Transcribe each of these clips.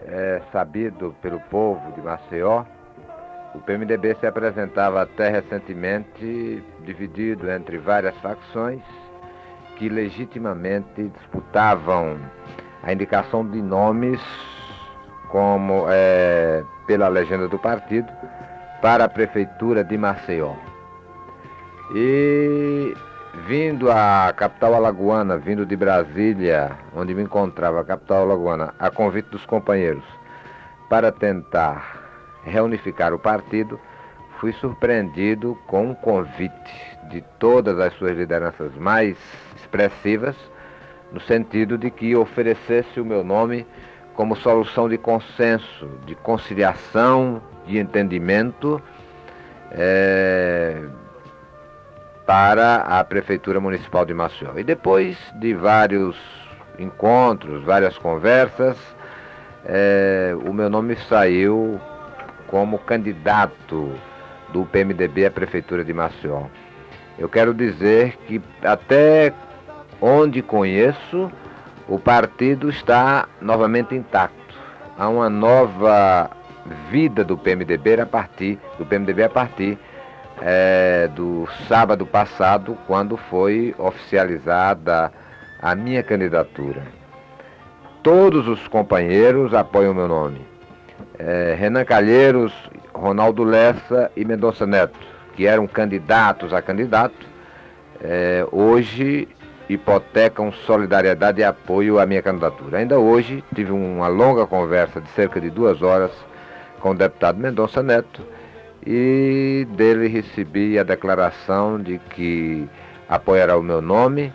é sabido pelo povo de Maceió, o PMDB se apresentava até recentemente dividido entre várias facções que legitimamente disputavam a indicação de nomes como pela legenda do partido para a prefeitura de Maceió. E vindo à capital alagoana, vindo de Brasília, onde me encontrava a capital alagoana, a convite dos companheiros para tentar reunificar o partido, fui surpreendido com um convite de todas as suas lideranças mais expressivas, no sentido de que oferecesse o meu nome como solução de consenso, de conciliação, de entendimento para a Prefeitura Municipal de Maceió. E depois de vários encontros, várias conversas, o meu nome saiu como candidato do PMDB à Prefeitura de Maceió. Eu quero dizer que até onde conheço, o partido está novamente intacto. Há uma nova vida do PMDB a partir do sábado passado, quando foi oficializada a minha candidatura. Todos os companheiros apoiam o meu nome. Renan Calheiros, Ronaldo Lessa e Mendonça Neto, que eram candidatos a candidato, hoje hipotecam solidariedade e apoio à minha candidatura. Ainda hoje tive uma longa conversa de cerca de 2 horas com o deputado Mendonça Neto e dele recebi a declaração de que apoiará o meu nome,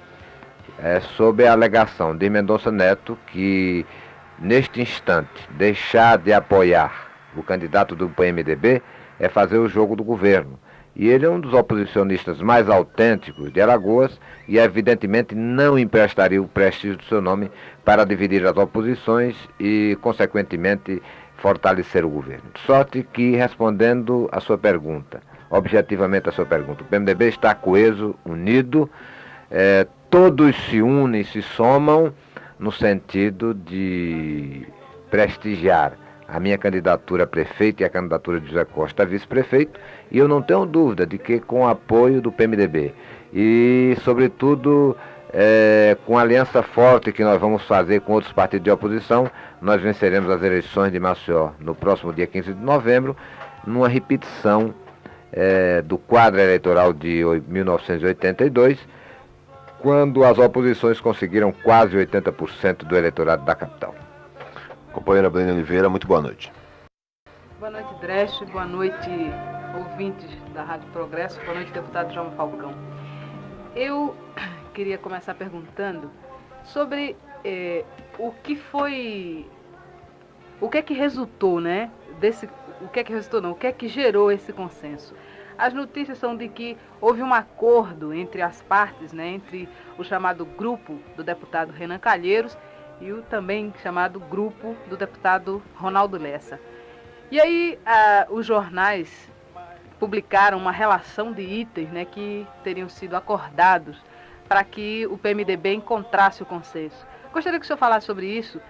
sob a alegação de Mendonça Neto que, neste instante, deixar de apoiar o candidato do PMDB é fazer o jogo do governo. E ele é um dos oposicionistas mais autênticos de Alagoas e, evidentemente, não emprestaria o prestígio do seu nome para dividir as oposições e, consequentemente, fortalecer o governo. De sorte que, respondendo a sua pergunta, objetivamente a sua pergunta, o PMDB está coeso, unido, todos se unem, se somam no sentido de prestigiar a minha candidatura a prefeito e a candidatura de José Costa a vice-prefeito, e eu não tenho dúvida de que com o apoio do PMDB e, sobretudo, com a aliança forte que nós vamos fazer com outros partidos de oposição, nós venceremos as eleições de Maceió no próximo dia 15 de novembro, numa repetição do quadro eleitoral de 1982, quando as oposições conseguiram quase 80% do eleitorado da capital. Companheira Blaine Oliveira, muito boa noite. Boa noite, Dresch. Boa noite, ouvintes da Rádio Progresso. Boa noite, deputado João Falcão. Eu queria começar perguntando sobre o que é que resultou, né? O que é que gerou esse consenso? As notícias são de que houve um acordo entre as partes, né? Entre o chamado grupo do deputado Renan Calheiros e o também chamado grupo do deputado Ronaldo Lessa. E aí os jornais publicaram uma relação de itens, né, que teriam sido acordados para que o PMDB encontrasse o consenso. Gostaria que o senhor falasse sobre isso,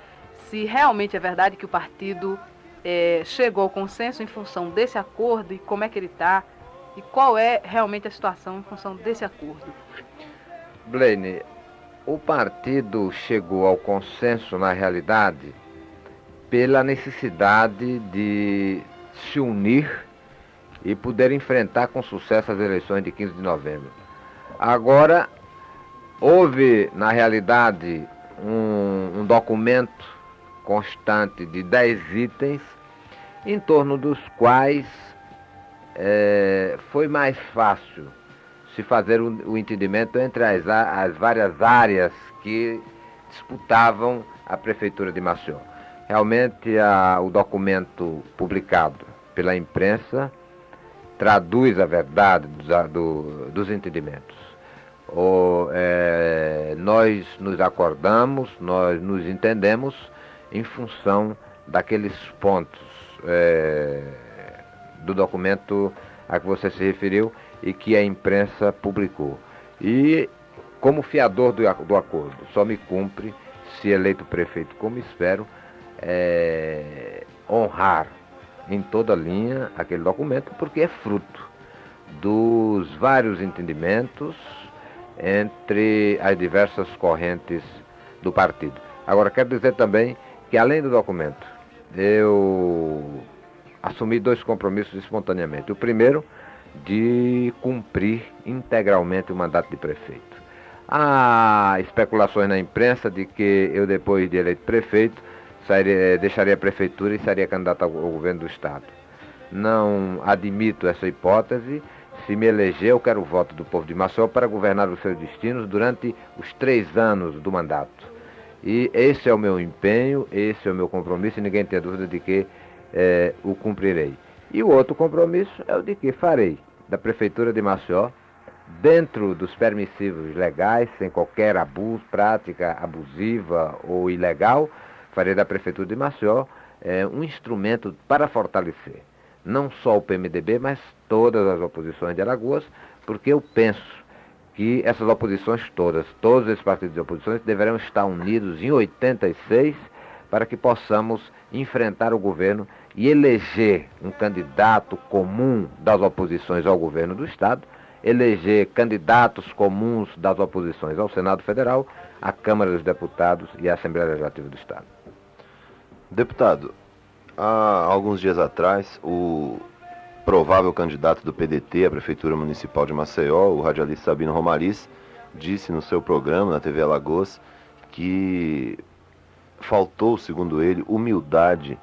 se realmente é verdade que o partido chegou ao consenso em função desse acordo e como é que ele está, e qual é realmente a situação em função desse acordo. Blaine, o partido chegou ao consenso, na realidade, pela necessidade de se unir e poder enfrentar com sucesso as eleições de 15 de novembro. Agora, houve, na realidade, um documento constante de 10 itens, em torno dos quais foi mais fácil se fazer o entendimento entre as várias áreas que disputavam a Prefeitura de Maceió. Realmente, o documento publicado pela imprensa traduz a verdade dos entendimentos. Nós nos acordamos, nós nos entendemos em função daqueles pontos do documento a que você se referiu e que a imprensa publicou. E, como fiador do acordo, só me cumpre, se eleito prefeito como espero, honrar em toda linha aquele documento, porque é fruto dos vários entendimentos entre as diversas correntes do partido. Agora, quero dizer também que, além do documento, eu assumi 2 compromissos espontaneamente. O primeiro, de cumprir integralmente o mandato de prefeito. Há especulações na imprensa de que eu, depois de eleito prefeito, deixaria a prefeitura e seria candidato ao governo do Estado. Não admito essa hipótese. Se me eleger, eu quero o voto do povo de Maceió para governar os seus destinos durante os 3 anos do mandato. E esse é o meu empenho, esse é o meu compromisso, e ninguém tem dúvida de que o cumprirei. E o outro compromisso é o de que farei da Prefeitura de Maceió, dentro dos permissivos legais, sem qualquer abuso, prática abusiva ou ilegal, farei da Prefeitura de Maceió um instrumento para fortalecer não só o PMDB, mas todas as oposições de Alagoas, porque eu penso que essas oposições todos esses partidos de oposições deverão estar unidos em 86 para que possamos enfrentar o governo e eleger um candidato comum das oposições ao governo do Estado, eleger candidatos comuns das oposições ao Senado Federal, à Câmara dos Deputados e à Assembleia Legislativa do Estado. Deputado, há alguns dias atrás, o provável candidato do PDT à Prefeitura Municipal de Maceió, o radialista Sabino Romariz, disse no seu programa na TV Alagoas que faltou, segundo ele, humildade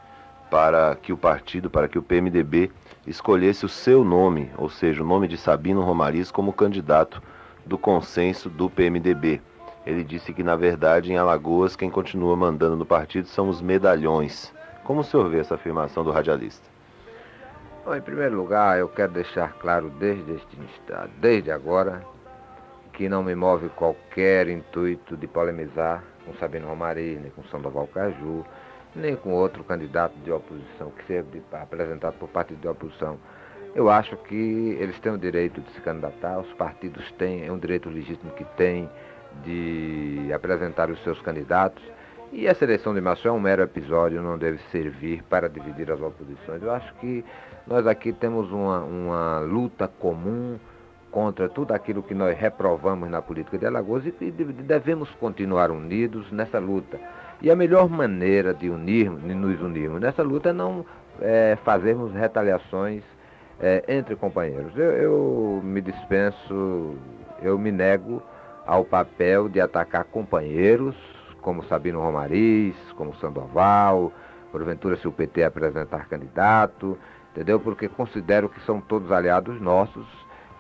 para que o partido, para que o PMDB escolhesse o seu nome, ou seja, o nome de Sabino Romariz como candidato do consenso do PMDB. Ele disse que, na verdade, em Alagoas, quem continua mandando no partido são os medalhões. Como o senhor vê essa afirmação do radialista? Bom, em primeiro lugar, eu quero deixar claro desde agora, que não me move qualquer intuito de polemizar com Sabino Romariz, nem com Sandoval Caju, nem com outro candidato de oposição que seja apresentado por partido de oposição. Eu acho que eles têm o direito de se candidatar, os partidos têm, é um direito legítimo que têm de apresentar os seus candidatos, e essa eleição de Maceió é um mero episódio, não deve servir para dividir as oposições. Eu acho que nós aqui temos uma luta comum contra tudo aquilo que nós reprovamos na política de Alagoas e devemos continuar unidos nessa luta. E a melhor maneira de nos unirmos nessa luta é não fazermos retaliações entre companheiros. Eu me dispenso, eu me nego ao papel de atacar companheiros, como Sabino Romariz, como Sandoval, porventura se o PT apresentar candidato, entendeu? Porque considero que são todos aliados nossos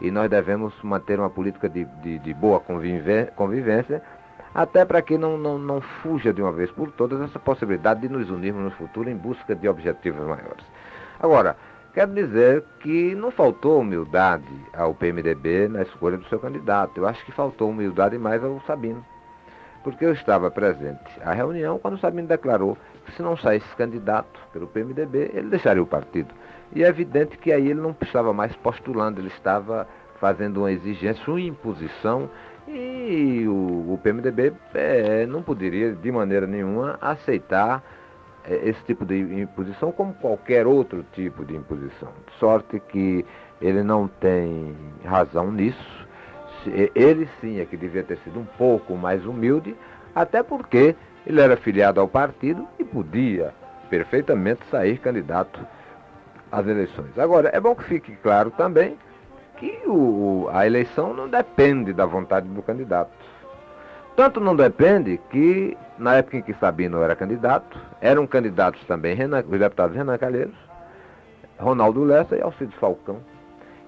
e nós devemos manter uma política de boa convivência, até para que não fuja de uma vez por todas essa possibilidade de nos unirmos no futuro em busca de objetivos maiores. Agora, quero dizer que não faltou humildade ao PMDB na escolha do seu candidato. Eu acho que faltou humildade mais ao Sabino. Porque eu estava presente à reunião quando o Sabino declarou que se não saísse candidato pelo PMDB, ele deixaria o partido. E é evidente que aí ele não estava mais postulando, ele estava fazendo uma exigência, uma imposição, e o PMDB não poderia de maneira nenhuma aceitar esse tipo de imposição como qualquer outro tipo de imposição. De sorte que ele não tem razão nisso. Ele sim é que devia ter sido um pouco mais humilde, até porque ele era filiado ao partido e podia perfeitamente sair candidato às eleições. Agora, é bom que fique claro também que a eleição não depende da vontade do candidato. Tanto não depende que, na época em que Sabino era candidato, eram candidatos também os deputados Renan Calheiros, Ronaldo Lessa e Alcides Falcão.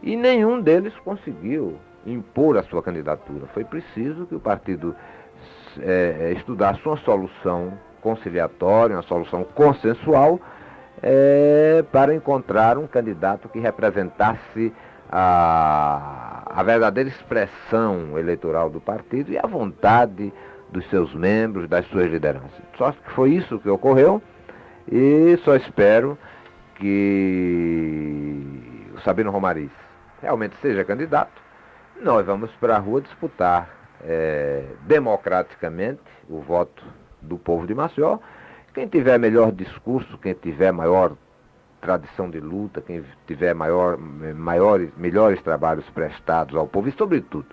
E nenhum deles conseguiu impor a sua candidatura. Foi preciso que o partido estudasse uma solução conciliatória, uma solução consensual, para encontrar um candidato que representasse a verdadeira expressão eleitoral do partido e a vontade dos seus membros, das suas lideranças. Só que foi isso que ocorreu e só espero que o Sabino Romariz realmente seja candidato. Nós vamos para a rua disputar democraticamente o voto do povo de Maceió, Quem tiver melhor discurso, quem tiver maior tradição de luta, quem tiver melhores trabalhos prestados ao povo e, sobretudo,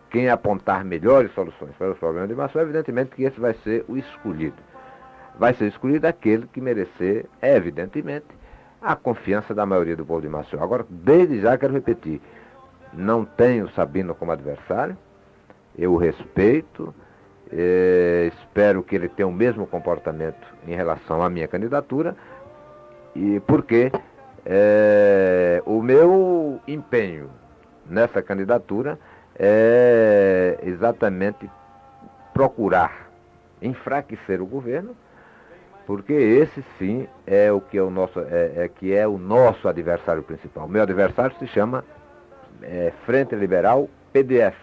quem apontar melhores soluções para os problemas de Maceió, evidentemente que esse vai ser o escolhido. Vai ser escolhido aquele que merecer, evidentemente, a confiança da maioria do povo de Maceió. Agora, desde já quero repetir, não tenho Sabino como adversário, eu o respeito, espero que ele tenha o mesmo comportamento em relação à minha candidatura, e porque o meu empenho nessa candidatura é exatamente procurar enfraquecer o governo, porque esse sim é o que é o nosso adversário principal. O meu adversário se chama Frente Liberal PDF.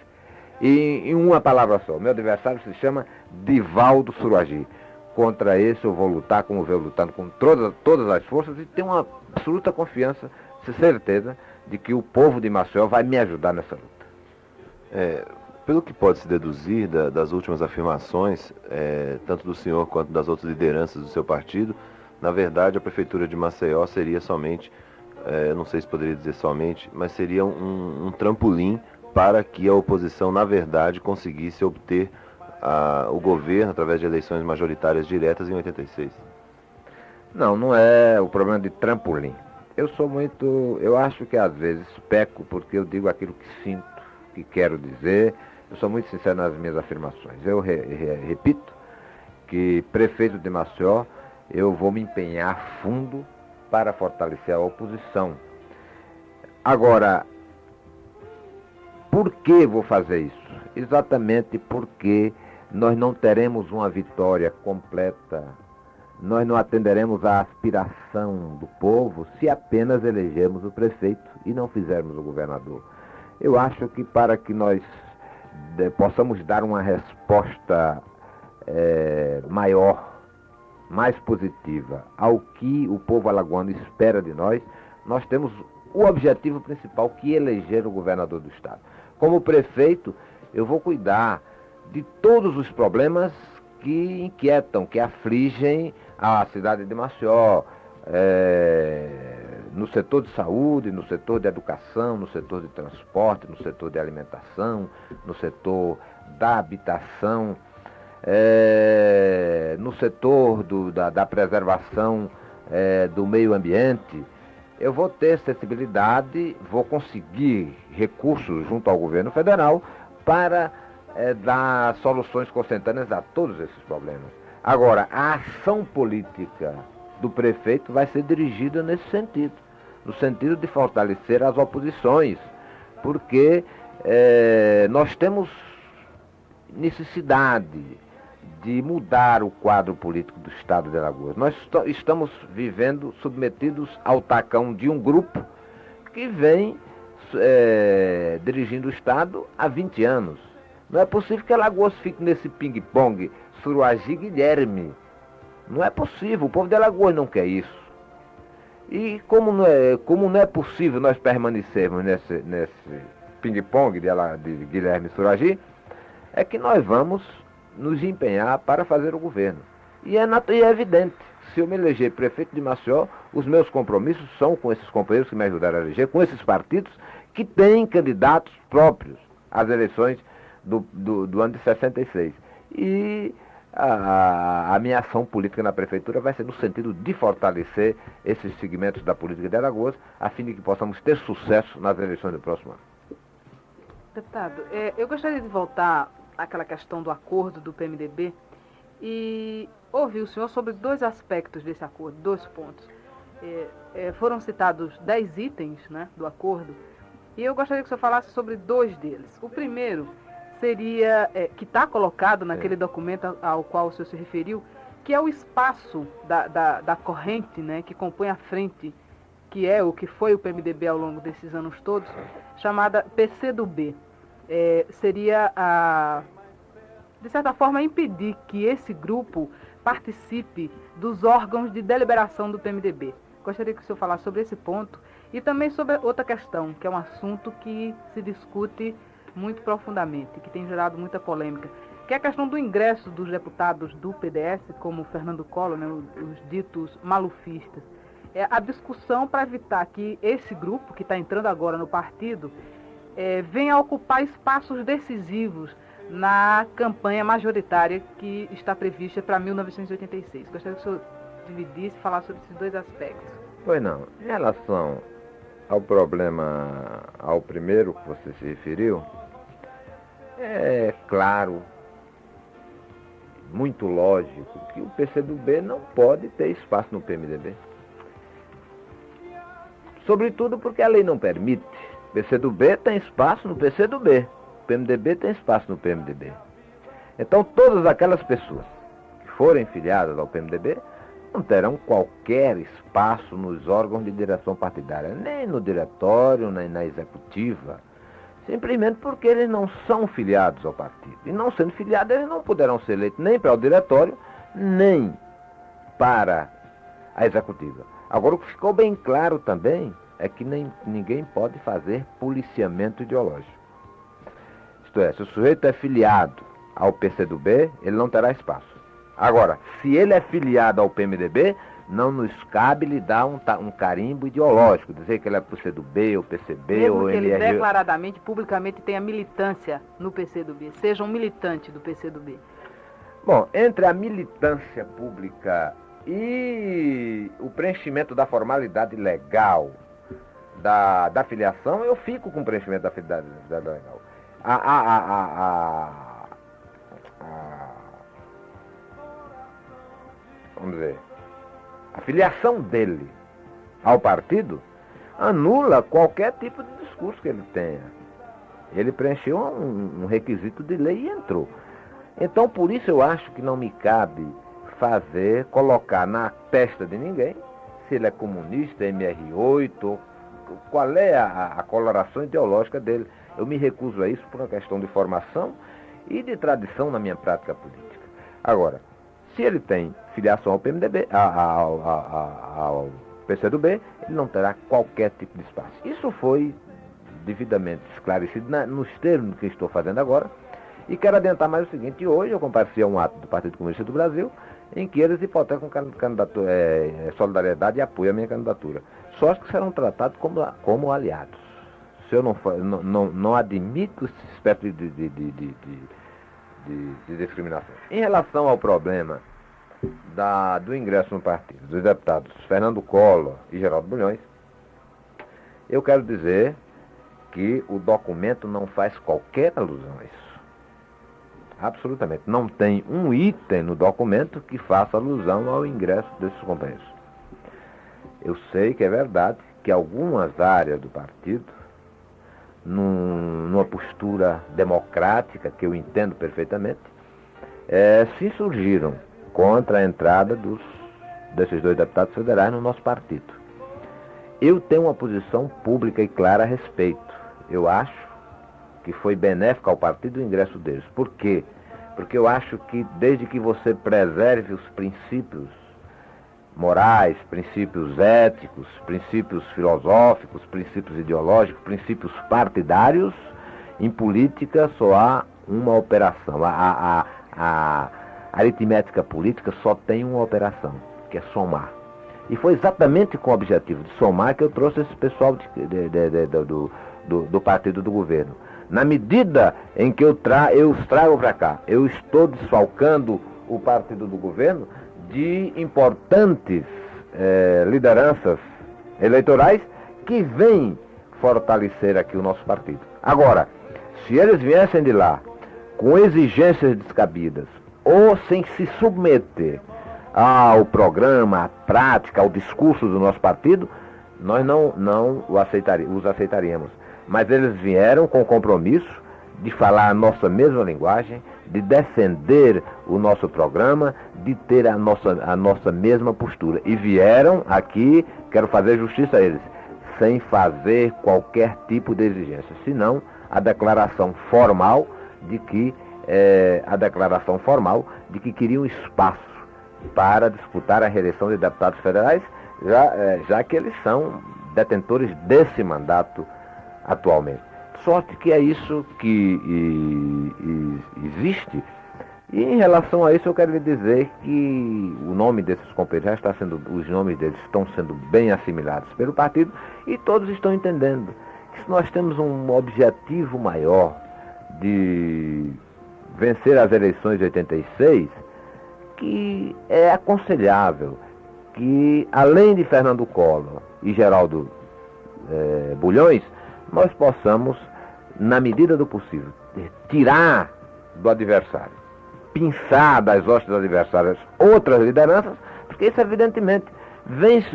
E em uma palavra só, meu adversário se chama Divaldo Suruagi. Contra esse eu vou lutar como venho lutando com todas as forças e tenho uma absoluta confiança, certeza, de que o povo de Maceió vai me ajudar nessa luta. Pelo que pode se deduzir das últimas afirmações, tanto do senhor quanto das outras lideranças do seu partido, na verdade a Prefeitura de Maceió seria somente, não sei se poderia dizer somente, mas seria um trampolim para que a oposição, na verdade, conseguisse obter o governo através de eleições majoritárias diretas em 86. Não é o problema de trampolim. Eu acho que às vezes peco porque eu digo aquilo que sinto, que quero dizer. Eu sou muito sincero nas minhas afirmações. Eu repito que prefeito de Maceió, eu vou me empenhar fundo para fortalecer a oposição. Agora, por que vou fazer isso? Exatamente porque nós não teremos uma vitória completa, nós não atenderemos à aspiração do povo se apenas elegermos o prefeito e não fizermos o governador. Eu acho que para que nós possamos dar uma resposta maior, mais positiva ao que o povo alagoano espera de nós, nós temos o objetivo principal, que é eleger o governador do estado. Como prefeito, eu vou cuidar de todos os problemas que inquietam, que afligem a cidade de Maceió, no setor de saúde, no setor de educação, no setor de transporte, no setor de alimentação, no setor da habitação, no setor da preservação do meio ambiente. Eu vou ter sensibilidade, vou conseguir recursos junto ao governo federal para dar soluções consentâneas a todos esses problemas. Agora, a ação política do prefeito vai ser dirigida nesse sentido, no sentido de fortalecer as oposições, porque nós temos necessidade de mudar o quadro político do estado de Alagoas. Nós estamos vivendo submetidos ao tacão de um grupo que vem dirigindo o estado há 20 anos. Não é possível que Alagoas fique nesse ping-pong Suruagi Guilherme. Não é possível, o povo de Alagoas não quer isso. E como não é possível nós permanecermos nesse ping-pong de Guilherme Suruagi, é que nós vamos nos empenhar para fazer o governo. E é evidente, se eu me eleger prefeito de Maceió, os meus compromissos são com esses companheiros que me ajudaram a eleger, com esses partidos que têm candidatos próprios às eleições do ano de 66. E a minha ação política na prefeitura vai ser no sentido de fortalecer esses segmentos da política de Alagoas, a fim de que possamos ter sucesso nas eleições do próximo ano. Deputado, eu gostaria de voltar àquela questão do acordo do PMDB e ouvir o senhor sobre dois aspectos desse acordo, 2 pontos. Foram citados 10 itens, né, do acordo, e eu gostaria que o senhor falasse sobre 2 deles. O primeiro seria, que está colocado naquele documento ao qual o senhor se referiu, que é o espaço da corrente, né, que compõe a frente, que é o que foi o PMDB ao longo desses anos todos, chamada PCdoB. Seria, de certa forma, impedir que esse grupo participe dos órgãos de deliberação do PMDB. Gostaria que o senhor falasse sobre esse ponto e também sobre outra questão, que é um assunto que se discute muito profundamente, que tem gerado muita polêmica, que é a questão do ingresso dos deputados do PDS, como Fernando Collor, né, os ditos malufistas. A discussão para evitar que esse grupo, que está entrando agora no partido, venha a ocupar espaços decisivos na campanha majoritária que está prevista para 1986. Gostaria que o senhor dividisse e falasse sobre esses dois aspectos. Pois não. Em relação ao problema, ao primeiro que você se referiu, é claro, muito lógico, que o PCdoB não pode ter espaço no PMDB. Sobretudo porque a lei não permite. O PCdoB tem espaço no PCdoB. O PMDB tem espaço no PMDB. Então, todas aquelas pessoas que forem filiadas ao PMDB não terão qualquer espaço nos órgãos de direção partidária, nem no diretório, nem na executiva, simplesmente porque eles não são filiados ao partido. E não sendo filiados, eles não poderão ser eleitos nem para o diretório, nem para a executiva. Agora, o que ficou bem claro também é que ninguém pode fazer policiamento ideológico. Isto é, se o sujeito é filiado ao PCdoB, ele não terá espaço. Agora, se ele é filiado ao PMDB, não nos cabe lhe dar um carimbo ideológico, dizer que ele é PCdoB ou PCB mesmo ou que ele MRG. declaradamente, publicamente tenha militância no PCdoB, seja um militante do PCdoB. Bom, entre a militância pública e o preenchimento da formalidade legal da filiação, eu fico com o preenchimento da filiação legal. Vamos ver, a filiação dele ao partido anula qualquer tipo de discurso que ele tenha. Ele preencheu um requisito de lei e entrou. Então, por isso eu acho que não me cabe colocar na testa de ninguém se ele é comunista, MR8, qual é a coloração ideológica dele. Eu me recuso a isso por uma questão de formação e de tradição na minha prática política. Agora, se ele tem filiação ao PMDB, ao PCdoB, ele não terá qualquer tipo de espaço. Isso foi devidamente esclarecido nos termos que estou fazendo agora. E quero adiantar mais o seguinte: hoje eu compareci a um ato do Partido Comunista do Brasil em que eles hipotecam solidariedade e apoio à minha candidatura. Só que serão tratados como aliados. Se eu não admito esse espécie de discriminação. Em relação ao problema do ingresso no partido dos deputados Fernando Collor e Geraldo Bulhões, eu quero dizer que o documento não faz qualquer alusão a isso. Absolutamente. Não tem um item no documento que faça alusão ao ingresso desses companheiros. Eu sei que é verdade que algumas áreas do partido, numa postura democrática, que eu entendo perfeitamente, se insurgiram contra a entrada desses dois deputados federais no nosso partido. Eu tenho uma posição pública e clara a respeito. Eu acho que foi benéfico ao partido o ingresso deles. Por quê? Porque eu acho que desde que você preserve os princípios morais, princípios éticos, princípios filosóficos, princípios ideológicos, princípios partidários, em política só há uma operação. A aritmética política só tem uma operação, que é somar. E foi exatamente com o objetivo de somar que eu trouxe esse pessoal do partido do governo. Na medida em que eu os trago para cá, eu estou desfalcando o partido do governo de importantes lideranças eleitorais que vêm fortalecer aqui o nosso partido. Agora, se eles viessem de lá com exigências descabidas ou sem se submeter ao programa, à prática, ao discurso do nosso partido, nós não os aceitaríamos. Mas eles vieram com o compromisso de falar a nossa mesma linguagem, de defender o nosso programa, de ter a nossa mesma postura. E vieram aqui, quero fazer justiça a eles, sem fazer qualquer tipo de exigência, senão a declaração formal de que queriam espaço para disputar a reeleição de deputados federais, já que eles são detentores desse mandato atualmente. Sorte que é isso que existe E em relação a isso eu quero lhe dizer que o nome desses companheiros os nomes deles estão sendo bem assimilados pelo partido e todos estão entendendo que se nós temos um objetivo maior de vencer as eleições de 86, que é aconselhável que, além de Fernando Collor e Geraldo Bulhões, nós possamos, na medida do possível, tirar do adversário, pinçar das hostes adversárias outras lideranças, porque isso evidentemente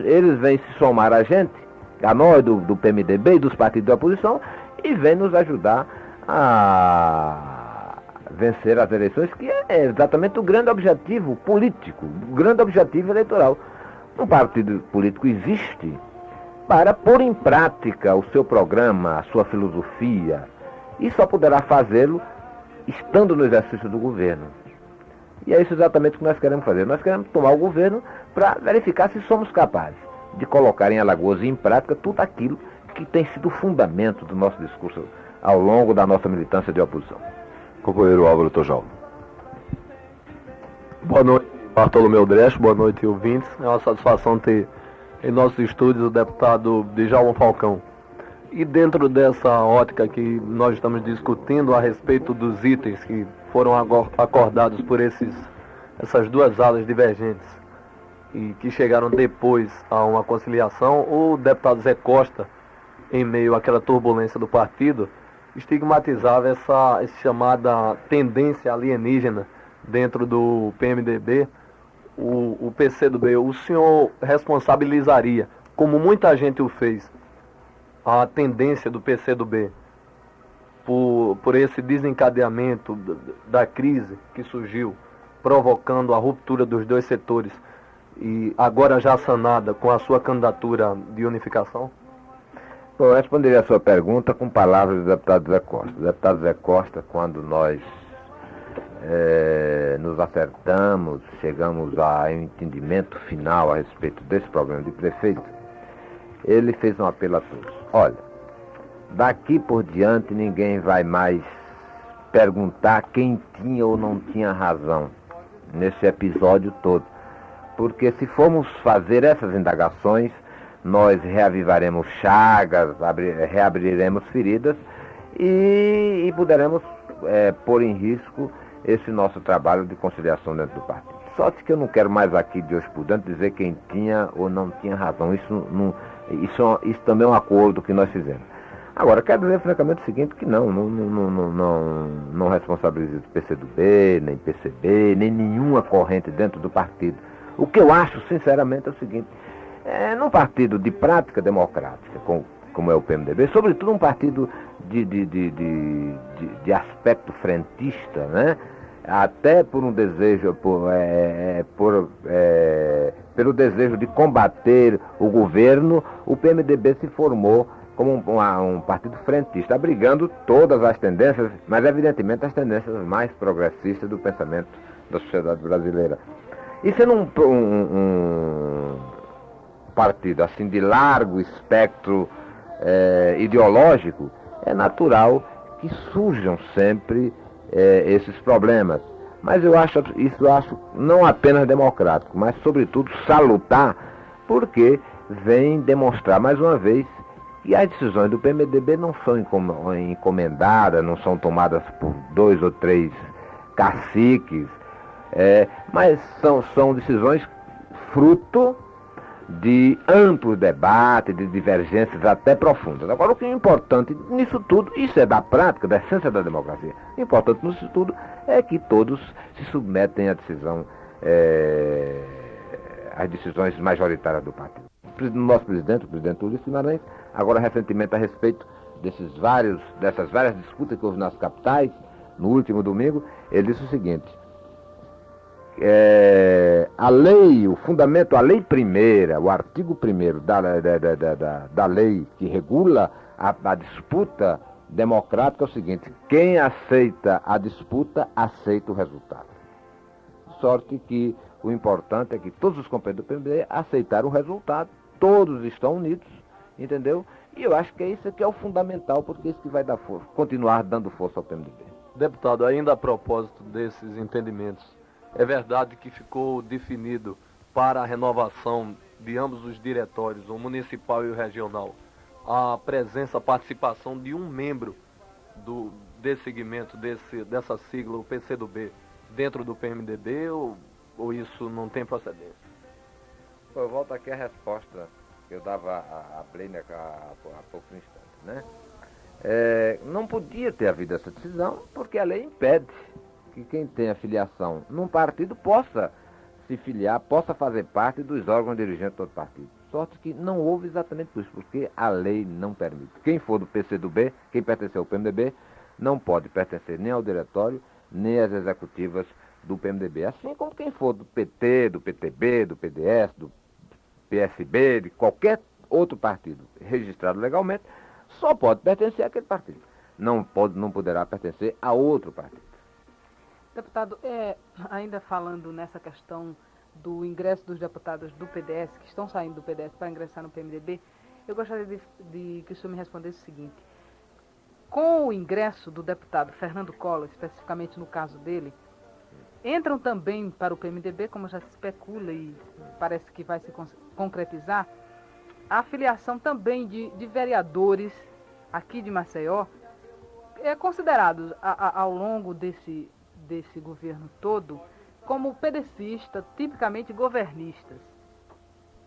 eles vêm se somar a gente, a nós do PMDB e dos partidos da oposição, e vêm nos ajudar a vencer as eleições, que é exatamente o grande objetivo político, o grande objetivo eleitoral. Um partido político existe para pôr em prática o seu programa, a sua filosofia, e só poderá fazê-lo estando no exercício do governo. E é isso exatamente que nós queremos fazer. Nós queremos tomar o governo para verificar se somos capazes de colocar em Alagoas e em prática tudo aquilo que tem sido o fundamento do nosso discurso ao longo da nossa militância de oposição. Companheiro Álvaro Tojal. Boa noite, Bartolomeu Dresch, boa noite, ouvintes. É uma satisfação ter em nossos estúdios o deputado Djalma Falcão. E dentro dessa ótica que nós estamos discutindo a respeito dos itens que foram acordados por essas duas alas divergentes e que chegaram depois a uma conciliação, o deputado Zé Costa, em meio àquela turbulência do partido, estigmatizava essa chamada tendência alienígena dentro do PMDB, o PCdoB. O senhor responsabilizaria, como muita gente o fez, a tendência do PCdoB por esse desencadeamento da crise que surgiu, provocando a ruptura dos dois setores e agora já sanada com a sua candidatura de unificação? Bom, eu responderia a sua pergunta com palavras do deputado Zé Costa. O deputado Zé Costa, quando nós nos acertamos, chegamos a um entendimento final a respeito desse programa de prefeito, ele fez um apelo a todos. Olha, daqui por diante ninguém vai mais perguntar quem tinha ou não tinha razão nesse episódio todo, porque se formos fazer essas indagações, nós reavivaremos chagas, reabriremos feridas e poderemos pôr em risco esse nosso trabalho de conciliação dentro do partido. Sorte que eu não quero mais aqui de hoje por dentro dizer quem tinha ou não tinha razão. Isso também é um acordo que nós fizemos. Agora, quero dizer francamente o seguinte, que não responsabilizo PCdoB, nem PCB, nem nenhuma corrente dentro do partido. O que eu acho, sinceramente, é o seguinte: num partido de prática democrática, como é o PMDB, sobretudo um partido de aspecto frentista, né? Até por um desejo, pelo desejo de combater o governo, o PMDB se formou como um partido frentista, abrigando todas as tendências, mas evidentemente as tendências mais progressistas do pensamento da sociedade brasileira. E sendo um partido assim de largo espectro ideológico, é natural que surjam sempre esses problemas. Mas eu acho não apenas democrático, mas sobretudo salutar, porque vem demonstrar mais uma vez que as decisões do PMDB não são encomendadas, não são tomadas por 2 ou 3 caciques, mas são decisões fruto de amplo debate, de divergências até profundas. Agora, o que é importante nisso tudo, isso é da prática, da essência da democracia, o importante nisso tudo é que todos se submetem à decisão, às decisões majoritárias do partido. O nosso presidente, o presidente Ulisses Guimarães, agora recentemente a respeito dessas várias disputas que houve nas capitais, no último domingo, ele disse o seguinte: a lei, o fundamento, a lei primeira, o artigo 1º da lei que regula a disputa democrática é o seguinte: quem aceita a disputa, aceita o resultado. Sorte que o importante é que todos os companheiros do PMDB aceitaram o resultado, todos estão unidos, entendeu? E eu acho que é isso que é o fundamental, porque é isso que vai dar força, continuar dando força ao PMDB. Deputado, ainda a propósito desses entendimentos, é verdade que ficou definido para a renovação de ambos os diretórios, o municipal e o regional, a presença, a participação de um membro desse segmento, dessa sigla, o PCdoB, dentro do PMDB, ou isso não tem procedência? Eu volto aqui à resposta que eu dava a Plênia há poucos instantes, né? Não podia ter havido essa decisão, porque a lei impede que quem tem afiliação num partido possa se filiar, possa fazer parte dos órgãos dirigentes do outro partido. Sorte que não houve exatamente por isso, porque a lei não permite. Quem for do PCdoB, quem pertencer ao PMDB, não pode pertencer nem ao diretório, nem às executivas do PMDB. Assim como quem for do PT, do PTB, do PDS, do PSB, de qualquer outro partido registrado legalmente, só pode pertencer àquele partido. Não poderá pertencer a outro partido. Deputado, ainda falando nessa questão do ingresso dos deputados do PDS, que estão saindo do PDS para ingressar no PMDB, eu gostaria de que o senhor me respondesse o seguinte. Com o ingresso do deputado Fernando Collor, especificamente no caso dele, entram também para o PMDB, como já se especula e parece que vai se concretizar, a afiliação também de vereadores aqui de Maceió, considerados ao longo desse governo todo como pedecistas, tipicamente governistas.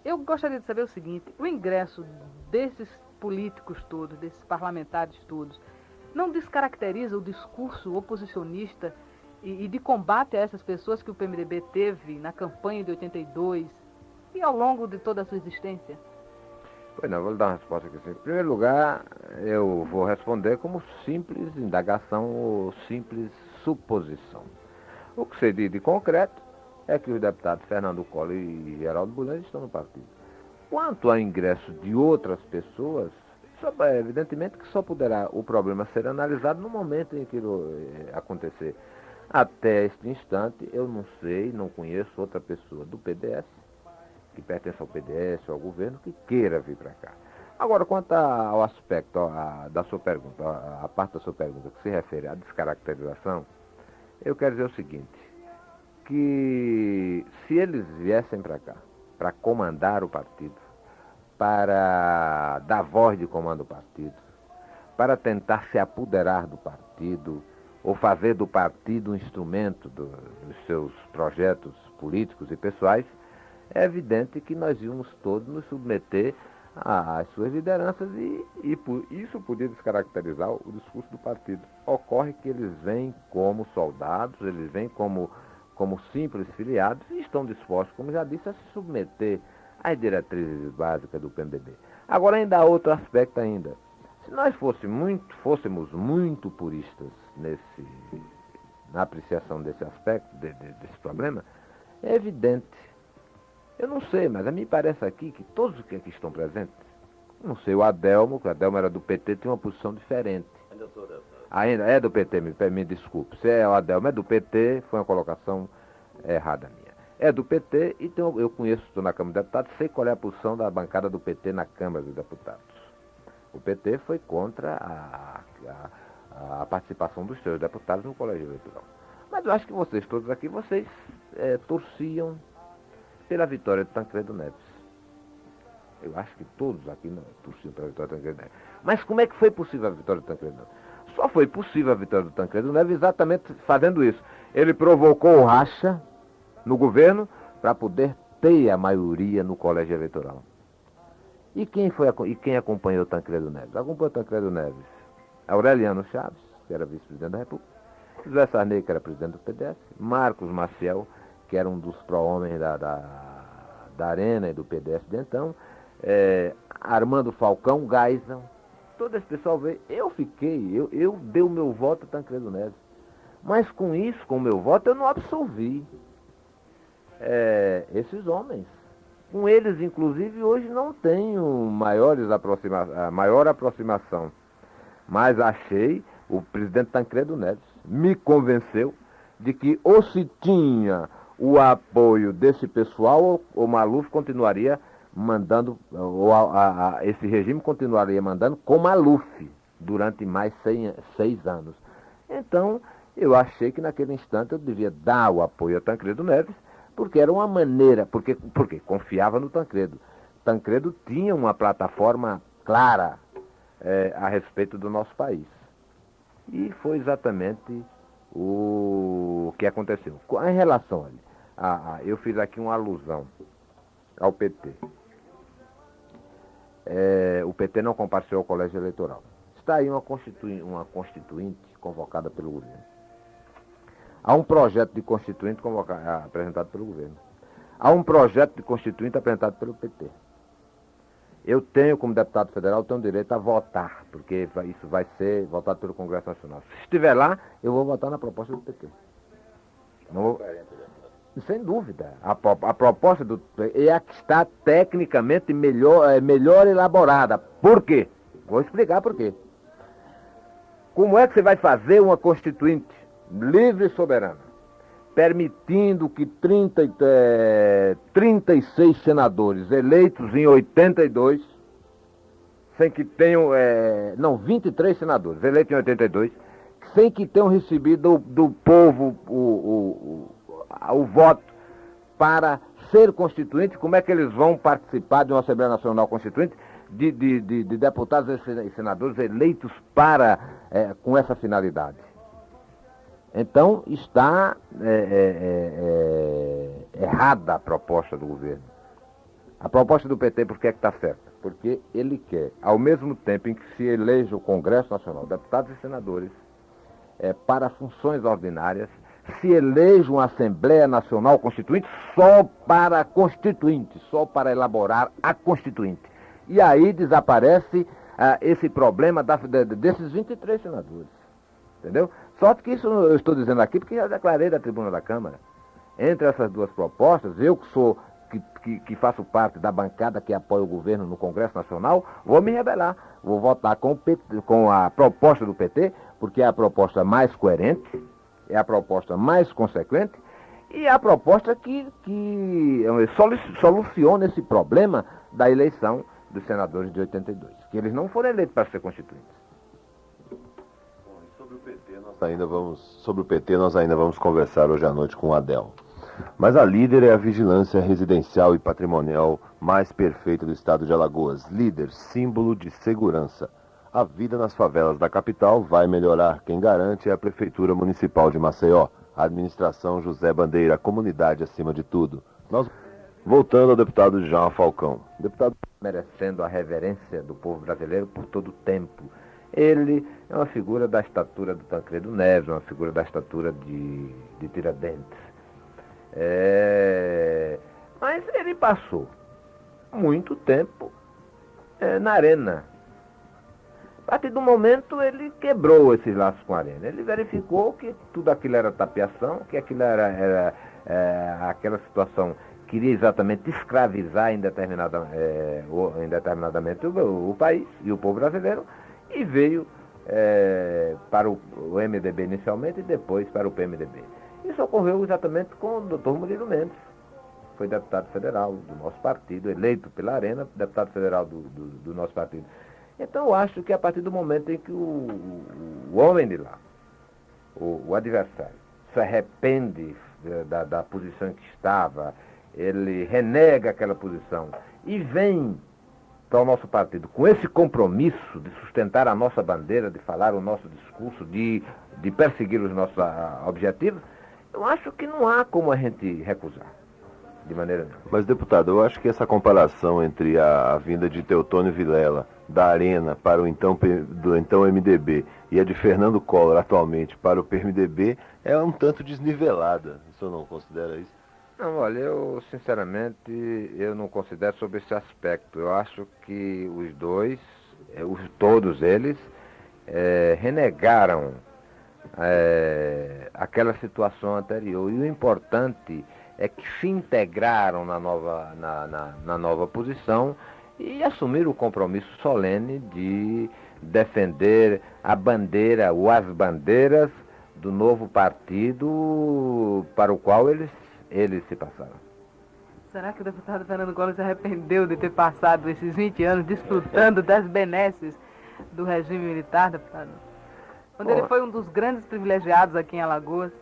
Eu gostaria de saber o seguinte, o ingresso desses políticos todos, desses parlamentares todos, não descaracteriza o discurso oposicionista e de combate a essas pessoas que o PMDB teve na campanha de 82 e ao longo de toda a sua existência? Pois não, vou lhe dar uma resposta aqui. Em primeiro lugar, eu vou responder como simples indagação ou simples suposição. O que se diz de concreto é que os deputados Fernando Collor e Geraldo Bulhões estão no partido. Quanto ao ingresso de outras pessoas, evidentemente que só poderá o problema ser analisado no momento em que acontecer. Até este instante, eu não sei, não conheço outra pessoa do PDS, que pertence ao PDS ou ao governo, que queira vir para cá. Agora, quanto ao aspecto da sua pergunta, a parte da sua pergunta que se refere à descaracterização, eu quero dizer o seguinte, que se eles viessem para cá, para comandar o partido, para dar voz de comando ao partido, para tentar se apoderar do partido, ou fazer do partido um instrumento dos seus projetos políticos e pessoais, é evidente que nós íamos todos nos submeter às suas lideranças e isso podia descaracterizar o discurso do partido. Ocorre que eles vêm como soldados, eles vêm como simples filiados e estão dispostos, como já disse, a se submeter às diretrizes básicas do PMDB. Agora ainda há outro aspecto ainda. Se nós fôssemos muito puristas na apreciação desse aspecto, desse problema, é evidente. Eu não sei, mas a mim parece aqui que todos que aqui estão presentes, não sei, o Adelmo, que o Adelmo era do PT, tem uma posição diferente. Ainda é do PT, me desculpe. Se é o Adelmo é do PT, foi uma colocação errada minha. É do PT, então eu conheço, estou na Câmara dos Deputados, sei qual é a posição da bancada do PT na Câmara dos Deputados. O PT foi contra a participação dos seus deputados no colégio eleitoral. Mas eu acho que vocês todos aqui, torciam pela vitória de Tancredo Neves. Eu acho que todos aqui não torciam pela vitória de Tancredo Neves. Mas como é que foi possível a vitória de Tancredo Neves? Só foi possível a vitória de Tancredo Neves exatamente fazendo isso. Ele provocou o racha no governo para poder ter a maioria no colégio eleitoral. E quem acompanhou Tancredo Neves? Acompanhou Tancredo Neves Aureliano Chaves, que era vice-presidente da República, José Sarney, que era presidente do PDS, Marcos Maciel, que era um dos pró-homens da Arena e do PDS de então, Armando Falcão, Geisel, todo esse pessoal veio. Eu dei o meu voto a Tancredo Neves. Mas com isso, com o meu voto, eu não absolvi esses homens. Com eles, inclusive, hoje não tenho maior aproximação. Mas achei, o presidente Tancredo Neves me convenceu de que ou se tinha o apoio desse pessoal, o Maluf continuaria mandando, esse regime continuaria mandando com Maluf durante mais 6 anos. Então, Eu achei que naquele instante eu devia dar o apoio a Tancredo Neves, porque era uma maneira, porque confiava no Tancredo. Tancredo tinha uma plataforma clara a respeito do nosso país. E foi exatamente o que aconteceu. Em relação eu fiz aqui uma alusão ao PT. O PT não compareceu ao colégio eleitoral. Está aí uma constituinte convocada pelo governo. Há um projeto de constituinte apresentado pelo governo. Há um projeto de constituinte apresentado pelo PT. Eu tenho, como deputado federal, tenho direito a votar, porque isso vai ser votado pelo Congresso Nacional. Se estiver lá, eu vou votar na proposta do PT. Não vou... Sem dúvida. A proposta do PT é a que está tecnicamente melhor elaborada. Por quê? Vou explicar por quê. Como é que você vai fazer uma constituinte livre e soberana, permitindo que 36 senadores eleitos em 82, sem que tenham, 23 senadores eleitos em 82, sem que tenham recebido do povo o voto para ser constituinte, como é que eles vão participar de uma Assembleia Nacional Constituinte de deputados e senadores eleitos com essa finalidade? Então, está errada a proposta do governo. A proposta do PT, por que é que está certa? Porque ele quer, ao mesmo tempo em que se eleja o Congresso Nacional, deputados e senadores, para funções ordinárias, se eleja uma Assembleia Nacional Constituinte só para constituinte, só para elaborar a constituinte. E aí desaparece esse problema desses 23 senadores. Entendeu? Sorte que isso eu estou dizendo aqui porque já declarei da tribuna da Câmara. Entre essas duas propostas, eu que faço parte da bancada que apoia o governo no Congresso Nacional, vou me rebelar. Vou votar com a proposta do PT, porque é a proposta mais coerente, é a proposta mais consequente e é a proposta que soluciona esse problema da eleição dos senadores de 82, que eles não foram eleitos para ser constituintes. Sobre o PT nós ainda vamos conversar hoje à noite com o Adel. Mas a líder é a vigilância residencial e patrimonial mais perfeita do estado de Alagoas. Líder, símbolo de segurança. A vida nas favelas da capital vai melhorar. Quem garante é a Prefeitura Municipal de Maceió. A administração José Bandeira, a comunidade acima de tudo. Voltando ao deputado João Falcão. Deputado merecendo a reverência do povo brasileiro por todo o tempo. Ele é uma figura da estatura do Tancredo Neves, uma figura da estatura de Tiradentes. Mas ele passou muito tempo na arena. A partir do momento ele quebrou esses laços com a arena. Ele verificou que tudo aquilo era tapeação, que aquilo era aquela situação queria exatamente escravizar indeterminadamente o país e o povo brasileiro, e veio para o MDB inicialmente e depois para o PMDB. Isso ocorreu exatamente com o Dr. Murilo Mendes. Foi deputado federal do nosso partido, eleito pela Arena, deputado federal do nosso partido. Então eu acho que a partir do momento em que o homem de lá, o adversário, se arrepende da posição em que estava, ele renega aquela posição e vem para o nosso partido com esse compromisso de sustentar a nossa bandeira, de falar o nosso discurso, de perseguir os nossos objetivos, eu acho que não há como a gente recusar, de maneira nenhuma. Mas, deputado, eu acho que essa comparação entre a vinda de Teotônio Vilela da Arena para do então MDB e a de Fernando Collor atualmente para o PMDB é um tanto desnivelada. O senhor não considera isso? Não, olha, eu sinceramente eu não considero sobre esse aspecto. Eu acho que os dois, todos eles, renegaram aquela situação anterior. E o importante é que se integraram na nova posição e assumiram o compromisso solene de defender a bandeira ou as bandeiras do novo partido para o qual eles se passaram. Será que o deputado Fernando Collor se arrependeu de ter passado esses 20 anos desfrutando das benesses do regime militar, deputado? quando ele foi um dos grandes privilegiados aqui em Alagoas?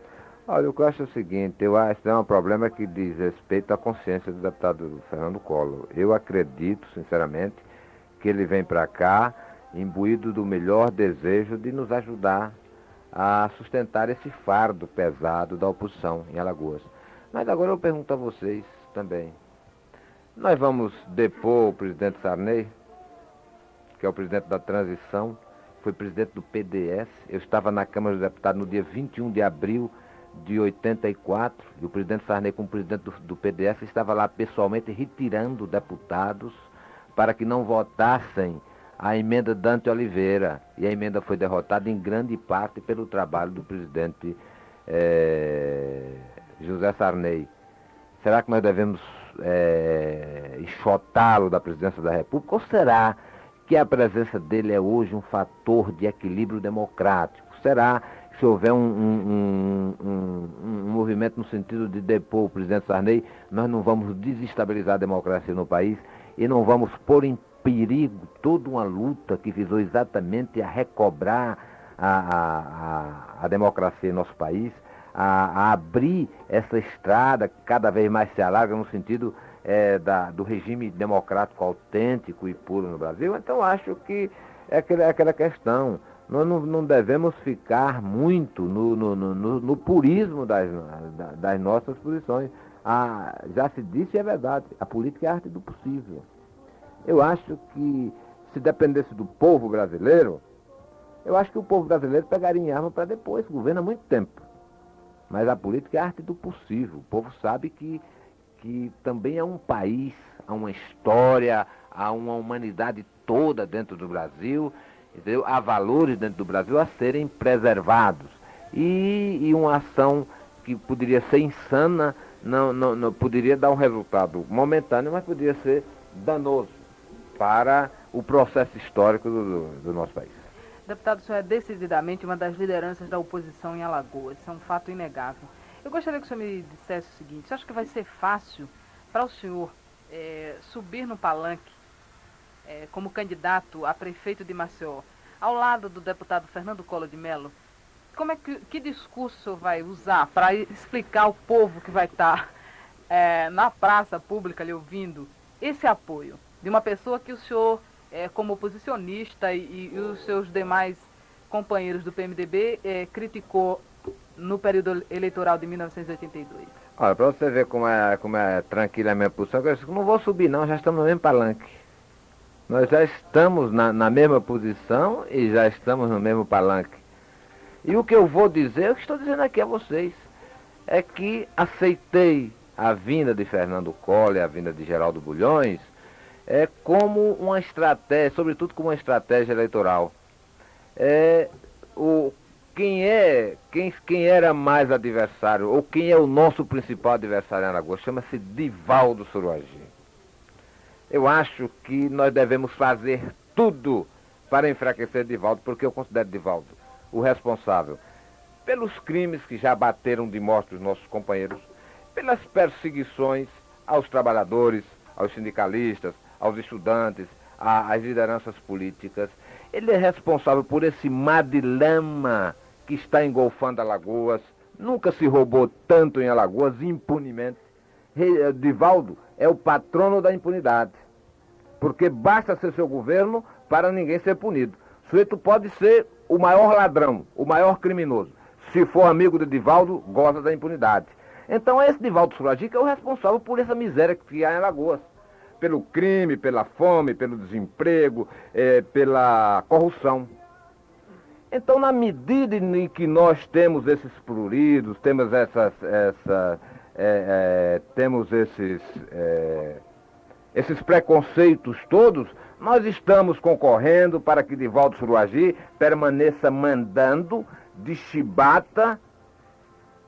Olha, o que eu acho é o seguinte, eu acho que é um problema que diz respeito à consciência do deputado Fernando Collor. Eu acredito, sinceramente, que ele vem para cá imbuído do melhor desejo de nos ajudar a sustentar esse fardo pesado da oposição em Alagoas. Mas agora eu pergunto a vocês também. Nós vamos depor o presidente Sarney, que é o presidente da transição, foi presidente do PDS. Eu estava na Câmara dos Deputados no dia 21 de abril de 84, e o presidente Sarney, como presidente do PDS, estava lá pessoalmente retirando deputados para que não votassem a emenda Dante Oliveira. E a emenda foi derrotada em grande parte pelo trabalho do presidente José Sarney. Será que nós devemos enxotá-lo da presidência da República? Ou será que a presença dele é hoje um fator de equilíbrio democrático? Será que se houver um movimento no sentido de depor o presidente Sarney, nós não vamos desestabilizar a democracia no país e não vamos pôr em perigo toda uma luta que visou exatamente a recobrar a democracia em nosso país, a abrir essa estrada que cada vez mais se alarga no sentido do regime democrático autêntico e puro no Brasil? Então acho que é aquela questão. Nós não devemos ficar muito no purismo das nossas posições. Já se disse e é verdade, a política é a arte do possível. Eu acho que se dependesse do povo brasileiro, eu acho que o povo brasileiro pegaria em arma para depois, governa há muito tempo. Mas a política é a arte do possível. O povo sabe que também há um país, há uma história, há uma humanidade toda dentro do Brasil, entendeu? Há valores dentro do Brasil a serem preservados. E uma ação que poderia ser insana, não poderia dar um resultado momentâneo, mas poderia ser danoso para o processo histórico do nosso país. Deputado, o senhor é decididamente uma das lideranças da oposição em Alagoas, isso é um fato inegável. Eu gostaria que o senhor me dissesse o seguinte: você acha que vai ser fácil para o senhor subir no palanque como candidato a prefeito de Maceió, ao lado do deputado Fernando Collor de Mello? Que discurso o senhor vai usar para explicar ao povo que vai estar na praça pública lhe ouvindo esse apoio de uma pessoa que o senhor, como oposicionista e os seus demais companheiros do PMDB, criticou no período eleitoral de 1982? Olha, para você ver como é tranquila a minha posição, eu não vou subir não, já estamos no mesmo palanque. Nós já estamos na mesma posição e já estamos no mesmo palanque. E o que eu vou dizer, o que estou dizendo aqui a vocês, é que aceitei a vinda de Fernando Collor e a vinda de Geraldo Bulhões como uma estratégia, sobretudo como uma estratégia eleitoral. Quem era mais adversário, ou quem é o nosso principal adversário em Alagoas, chama-se Divaldo Suruagi. Eu acho que nós devemos fazer tudo para enfraquecer Divaldo, porque eu considero Divaldo o responsável pelos crimes que já bateram de morte os nossos companheiros, pelas perseguições aos trabalhadores, aos sindicalistas, aos estudantes, às lideranças políticas. Ele é responsável por esse mar de lama que está engolfando Alagoas. Nunca se roubou tanto em Alagoas impunemente. Divaldo é o patrono da impunidade, porque basta ser seu governo para ninguém ser punido. O sujeito pode ser o maior ladrão, o maior criminoso. Se for amigo de Divaldo, goza da impunidade. Então é esse Divaldo Suruagi que é o responsável por essa miséria que há em Alagoas. Pelo crime, pela fome, pelo desemprego, pela corrupção. Então, na medida em que nós temos esses pruridos, temos esses preconceitos todos, nós estamos concorrendo para que Divaldo Suruagi permaneça mandando de chibata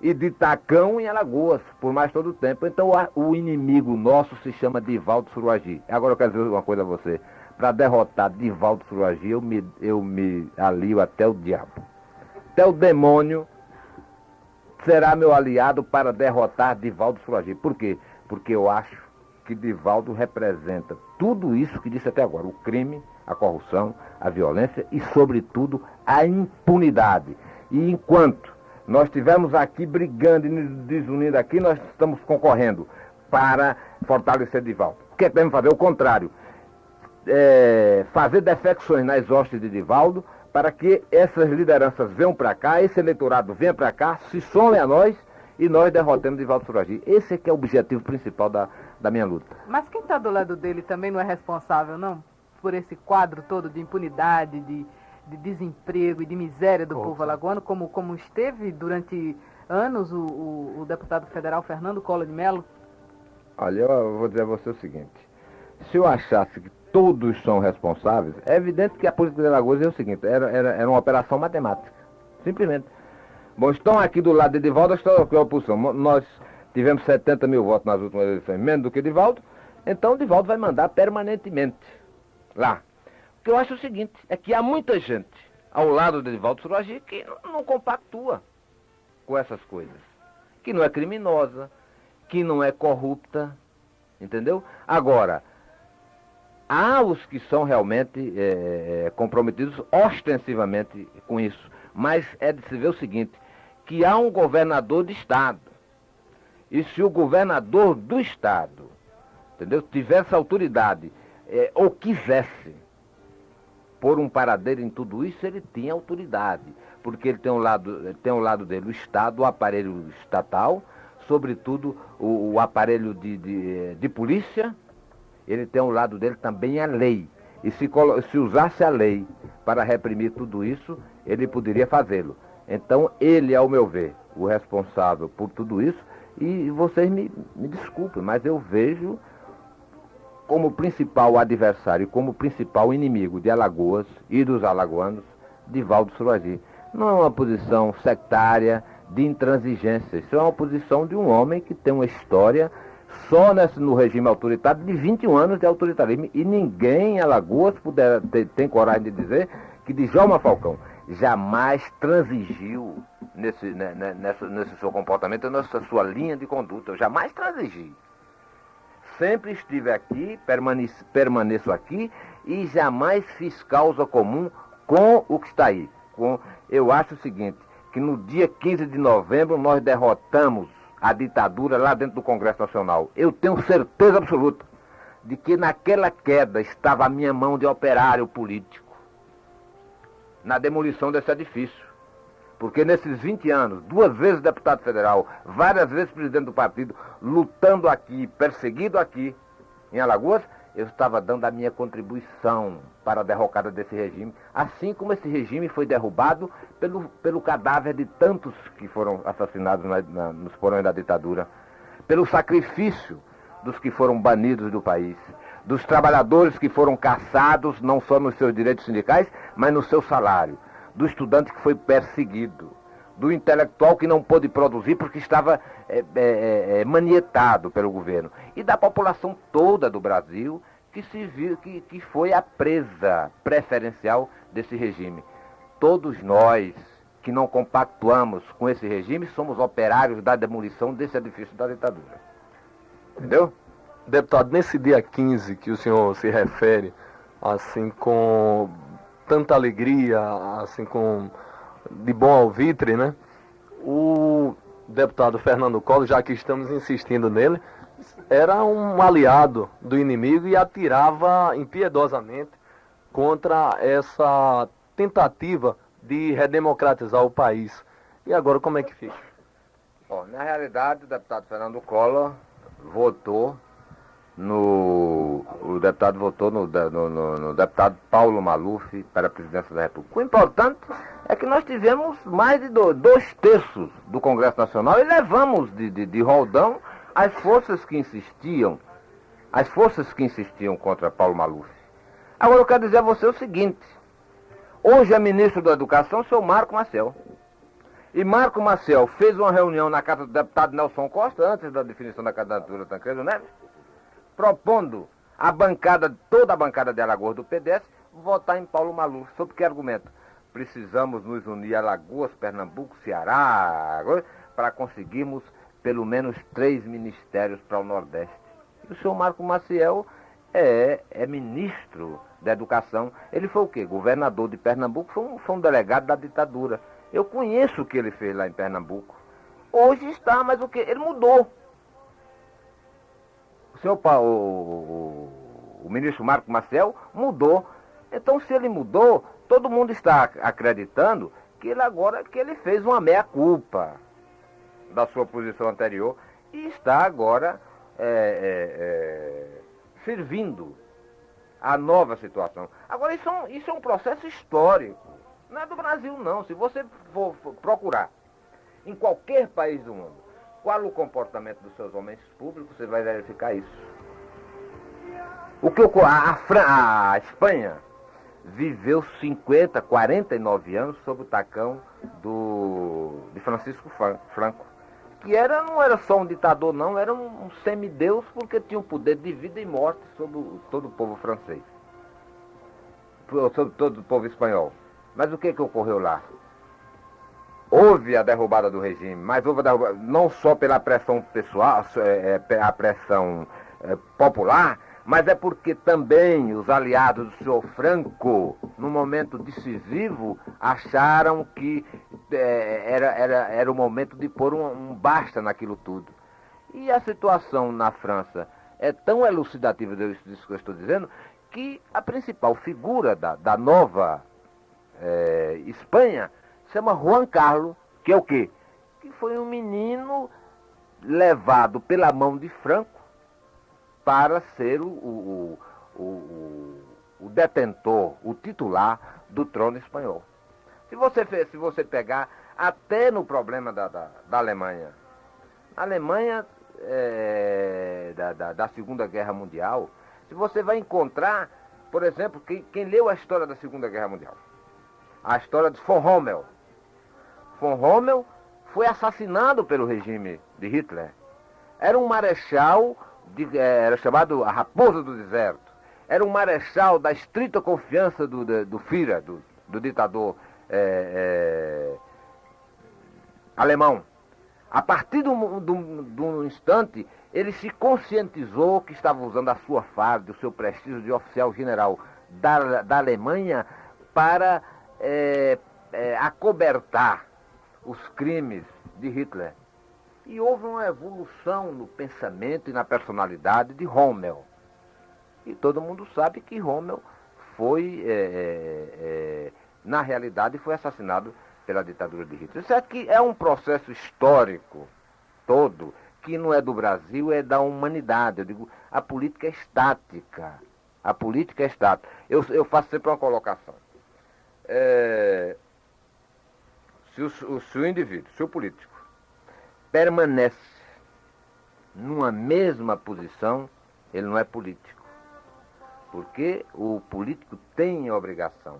e de tacão em Alagoas por mais todo o tempo. Então o inimigo nosso se chama Divaldo Suruagi. Agora eu quero dizer uma coisa a você: para derrotar Divaldo Suruagi eu me alio até o diabo, até o demônio será meu aliado para derrotar Divaldo Suruagi. Por quê? Porque eu acho que Divaldo representa tudo isso que disse até agora: o crime, a corrupção, a violência e, sobretudo, a impunidade. E enquanto nós estivermos aqui brigando e nos desunindo aqui, nós estamos concorrendo para fortalecer Divaldo. O que é que devemos fazer? O contrário. Fazer defecções nas hostes de Divaldo para que essas lideranças venham para cá, esse eleitorado venha para cá, se some a nós e nós derrotemos Divaldo Suragi. Esse é que é o objetivo principal da minha luta. Mas quem está do lado dele também não é responsável, não? Por esse quadro todo de impunidade, de desemprego e de miséria do povo alagoano, como esteve durante anos o deputado federal Fernando Collor de Mello? Olha, eu vou dizer a você o seguinte: se eu achasse que todos são responsáveis, é evidente que a política de Alagoas é o seguinte: era uma operação matemática, simplesmente. Bom, estão aqui do lado de Divaldo, estão aqui a oposição. Nós tivemos 70 mil votos nas últimas eleições, menos do que Divaldo, então Divaldo vai mandar permanentemente lá. O que eu acho é o seguinte, é que há muita gente ao lado de Divaldo Suragi que não compactua com essas coisas, que não é criminosa, que não é corrupta, entendeu? Agora, há os que são realmente comprometidos ostensivamente com isso, mas é de se ver o seguinte, que há um governador de Estado, e se o governador do Estado, entendeu, tivesse autoridade, ou quisesse pôr um paradeiro em tudo isso, ele tinha autoridade, porque ele tem ao lado dele o Estado, o aparelho estatal, sobretudo o aparelho de polícia. Ele tem ao lado dele também a lei. E se usasse a lei para reprimir tudo isso, ele poderia fazê-lo. Então, ele, ao meu ver, o responsável por tudo isso, e vocês me desculpem, mas eu vejo como principal adversário, como principal inimigo de Alagoas e dos alagoanos, Divaldo Suragi. Não é uma posição sectária, de intransigência. Isso é uma posição de um homem que tem uma história só no regime autoritário de 21 anos de autoritarismo. E ninguém em Alagoas tem coragem de dizer que Djalma Falcão jamais transigiu nesse seu comportamento, nessa sua linha de conduta. Eu jamais transigi. Sempre estive aqui, permaneço aqui e jamais fiz causa comum com o que está aí. Eu acho o seguinte, que no dia 15 de novembro nós derrotamos a ditadura lá dentro do Congresso Nacional. Eu tenho certeza absoluta de que naquela queda estava a minha mão de operário político, na demolição desse edifício. Porque nesses 20 anos, 2 vezes deputado federal, várias vezes presidente do partido, lutando aqui, perseguido aqui em Alagoas, eu estava dando a minha contribuição para a derrocada desse regime, assim como esse regime foi derrubado pelo cadáver de tantos que foram assassinados nos porões da ditadura, pelo sacrifício dos que foram banidos do país, dos trabalhadores que foram caçados, não só nos seus direitos sindicais, mas no seu salário, do estudante que foi perseguido, do intelectual que não pôde produzir porque estava manietado pelo governo, e da população toda do Brasil que se viu, que foi a presa preferencial desse regime. Todos nós que não compactuamos com esse regime somos operários da demolição desse edifício da ditadura. Entendeu? Deputado, nesse dia 15 que o senhor se refere, assim, com tanta alegria, assim, de bom alvitre, né? O deputado Fernando Collor, já que estamos insistindo nele, era um aliado do inimigo e atirava impiedosamente contra essa tentativa de redemocratizar o país. E agora como é que fica? Bom, na realidade, o deputado Fernando Collor votou o deputado votou no deputado Paulo Maluf para a presidência da República. O importante é que nós tivemos mais de 2/3 do Congresso Nacional e levamos de roldão as forças que insistiam contra Paulo Maluf. Agora eu quero dizer a você o seguinte: hoje é ministro da Educação o senhor Marco Maciel. E Marco Maciel fez uma reunião na casa do deputado Nelson Costa, antes da definição da candidatura de Tancredo Neves, propondo toda a bancada de Alagoas do PDS, votar em Paulo Maluf. Sob que argumento? Precisamos nos unir Alagoas, Pernambuco, Ceará, para conseguirmos pelo menos 3 ministérios para o Nordeste. O senhor Marco Maciel é ministro da Educação. Ele foi o quê? Governador de Pernambuco, foi um delegado da ditadura. Eu conheço o que ele fez lá em Pernambuco. Hoje está, mas o quê? Ele mudou. O ministro Marco Maciel mudou. Então, se ele mudou, todo mundo está acreditando que ele fez uma meia-culpa da sua posição anterior e está agora servindo a nova situação. Agora, isso é um processo histórico. Não é do Brasil, não. Se você for procurar em qualquer país do mundo qual o comportamento dos seus homens públicos, você vai verificar isso. A Espanha viveu 49 anos sob o tacão de Francisco Franco, que não era só um ditador, não, era um semideus, porque tinha o poder de vida e morte sobre todo o povo francês, sobre todo o povo espanhol. Mas o que ocorreu lá? Houve a derrubada do regime, mas houve a derrubada não só pela pressão pessoal, a pressão popular, mas é porque também os aliados do senhor Franco, no momento decisivo, acharam que era o momento de pôr um basta naquilo tudo. E a situação na França é tão elucidativa disso que eu estou dizendo, que a principal figura da nova Espanha se chama Juan Carlos, que é o quê? Que foi um menino levado pela mão de Franco para ser o detentor, o titular do trono espanhol. Se você pegar até no problema da Alemanha, a Alemanha da Segunda Guerra Mundial, se você vai encontrar, por exemplo, quem leu a história da Segunda Guerra Mundial, a história de von Rommel. Von Rommel foi assassinado pelo regime de Hitler. Era um marechal, era chamado a Raposa do Deserto. Era um marechal da estrita confiança do Führer, do ditador alemão. A partir do instante, ele se conscientizou que estava usando a sua farda, o seu prestígio de oficial general da Alemanha para acobertar os crimes de Hitler. E houve uma evolução no pensamento e na personalidade de Rommel. E todo mundo sabe que Rommel foi, na realidade, foi assassinado pela ditadura de Hitler. Certo que é um processo histórico todo, que não é do Brasil, é da humanidade. Eu digo, a política é estática. A política é estática. Eu faço sempre uma colocação. Se o indivíduo, se o político, permanece numa mesma posição, ele não é político. Porque o político tem a obrigação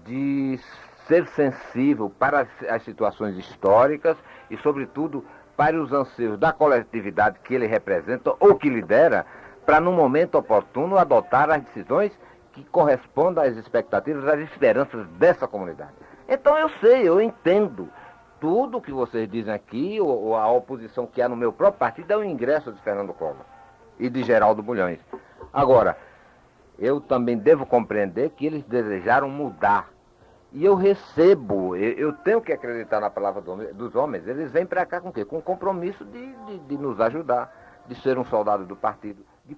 de ser sensível para as situações históricas e, sobretudo, para os anseios da coletividade que ele representa ou que lidera, para, no momento oportuno, adotar as decisões que correspondam às expectativas, às esperanças dessa comunidade. Então eu entendo tudo o que vocês dizem aqui, ou a oposição que há no meu próprio partido é o ingresso de Fernando Collor e de Geraldo Bulhões. Agora, eu também devo compreender que eles desejaram mudar. E eu tenho que acreditar na palavra dos homens. Eles vêm para cá com o quê? Com o compromisso de nos ajudar, de ser um soldado do partido, de